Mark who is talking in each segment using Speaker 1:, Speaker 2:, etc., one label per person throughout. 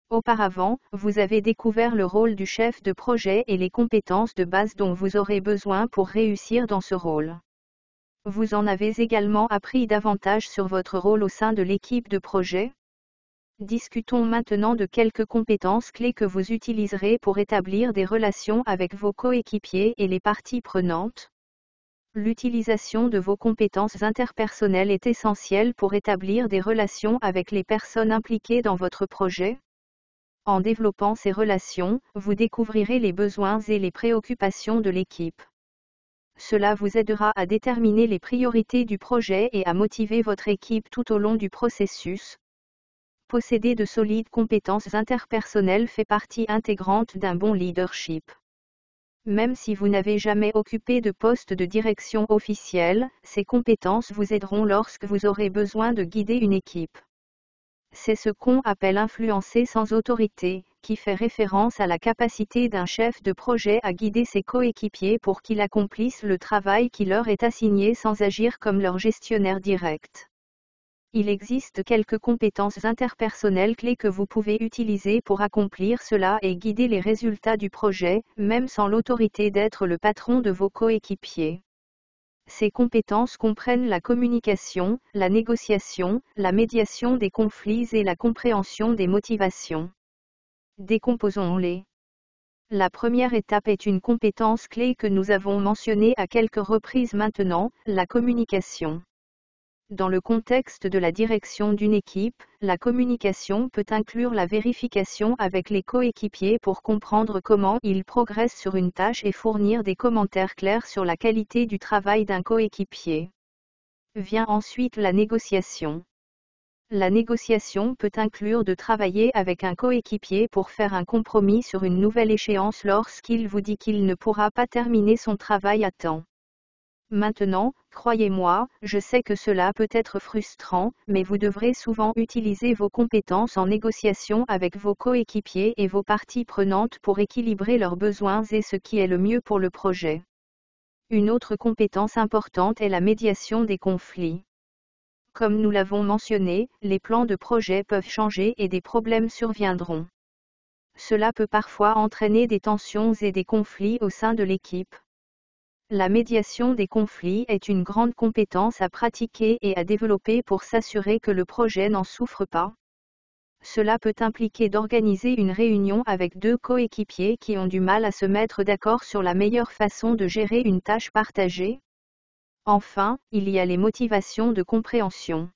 Speaker 1: Auparavant, vous avez découvert le rôle du chef de projet et les compétences de base dont vous aurez besoin pour réussir dans ce rôle. Vous en avez également appris davantage sur votre rôle au sein de l'équipe de projet. Discutons maintenant de quelques compétences clés que vous utiliserez pour établir des relations avec vos coéquipiers et les parties prenantes. L'utilisation de vos compétences interpersonnelles est essentielle pour établir des relations avec les personnes impliquées dans votre projet. En développant ces relations, vous découvrirez les besoins et les préoccupations de l'équipe. Cela vous aidera à déterminer les priorités du projet et à motiver votre équipe tout au long du processus. Posséder de solides compétences interpersonnelles fait partie intégrante d'un bon leadership. Même si vous n'avez jamais occupé de poste de direction officiel, ces compétences vous aideront lorsque vous aurez besoin de guider une équipe. C'est ce qu'on appelle influencer sans autorité, qui fait référence à la capacité d'un chef de projet à guider ses coéquipiers pour qu'ils accomplissent le travail qui leur est assigné sans agir comme leur gestionnaire direct. Il existe quelques compétences interpersonnelles clés que vous pouvez utiliser pour accomplir cela et guider les résultats du projet, même sans l'autorité d'être le patron de vos coéquipiers. Ces compétences comprennent la communication, la négociation, la médiation des conflits et la compréhension des motivations. Décomposons-les. La première étape est une compétence clé que nous avons mentionnée à quelques reprises maintenant, la communication. Dans le contexte de la direction d'une équipe, la communication peut inclure la vérification avec les coéquipiers pour comprendre comment ils progressent sur une tâche et fournir des commentaires clairs sur la qualité du travail d'un coéquipier. Vient ensuite la négociation. La négociation peut inclure de travailler avec un coéquipier pour faire un compromis sur une nouvelle échéance lorsqu'il vous dit qu'il ne pourra pas terminer son travail à temps. Maintenant, croyez-moi, je sais que cela peut être frustrant, mais vous devrez souvent utiliser vos compétences en négociation avec vos coéquipiers et vos parties prenantes pour équilibrer leurs besoins et ce qui est le mieux pour le projet. Une autre compétence importante est la médiation des conflits. Comme nous l'avons mentionné, les plans de projet peuvent changer et des problèmes surviendront. Cela peut parfois entraîner des tensions et des conflits au sein de l'équipe. La médiation des conflits est une grande compétence à pratiquer et à développer pour s'assurer que le projet n'en souffre pas. Cela peut impliquer d'organiser une réunion avec deux coéquipiers qui ont du mal à se mettre d'accord sur la meilleure façon de gérer une tâche partagée. Enfin, il y a les motivations de compréhension.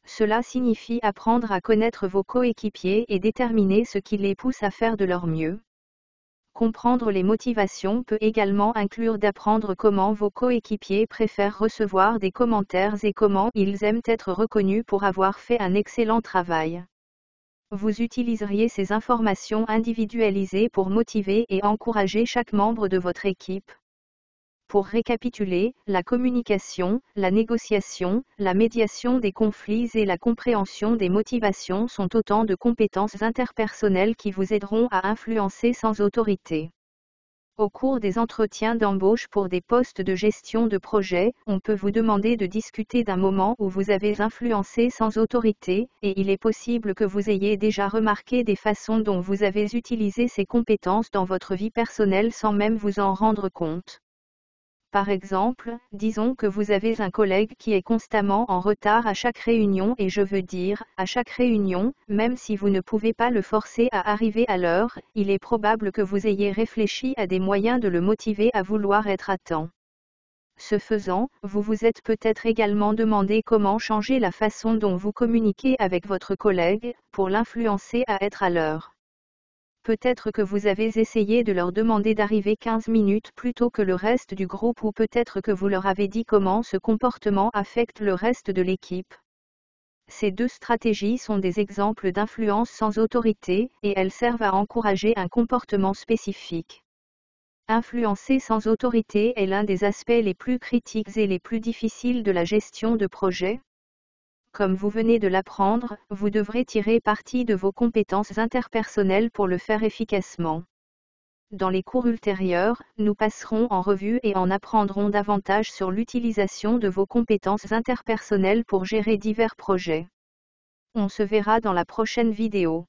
Speaker 1: Cela signifie apprendre à connaître vos coéquipiers et déterminer ce qui les pousse à faire de leur mieux. Comprendre les motivations peut également inclure d'apprendre comment vos coéquipiers préfèrent recevoir des commentaires et comment ils aiment être reconnus pour avoir fait un excellent travail. Vous utiliseriez ces informations individualisées pour motiver et encourager chaque membre de votre équipe. Pour récapituler, la communication, la négociation, la médiation des conflits et la compréhension des motivations sont autant de compétences interpersonnelles qui vous aideront à influencer sans autorité. Au cours des entretiens d'embauche pour des postes de gestion de projet, on peut vous demander de discuter d'un moment où vous avez influencé sans autorité, et il est possible que vous ayez déjà remarqué des façons dont vous avez utilisé ces compétences dans votre vie personnelle sans même vous en rendre compte. Par exemple, disons que vous avez un collègue qui est constamment en retard à chaque réunion et je veux dire, à chaque réunion, même si vous ne pouvez pas le forcer à arriver à l'heure, il est probable que vous ayez réfléchi à des moyens de le motiver à vouloir être à temps. Ce faisant, vous vous êtes peut-être également demandé comment changer la façon dont vous communiquez avec votre collègue, pour l'influencer à être à l'heure. Peut-être que vous avez essayé de leur demander d'arriver 15 minutes plus tôt que le reste du groupe ou peut-être que vous leur avez dit comment ce comportement affecte le reste de l'équipe. Ces deux stratégies sont des exemples d'influence sans autorité, et elles servent à encourager un comportement spécifique. Influencer sans autorité est l'un des aspects les plus critiques et les plus difficiles de la gestion de projet. Comme vous venez de l'apprendre, vous devrez tirer parti de vos compétences interpersonnelles pour le faire efficacement. Dans les cours ultérieurs, nous passerons en revue et en apprendrons davantage sur l'utilisation de vos compétences interpersonnelles pour gérer divers projets. On se verra dans la prochaine vidéo.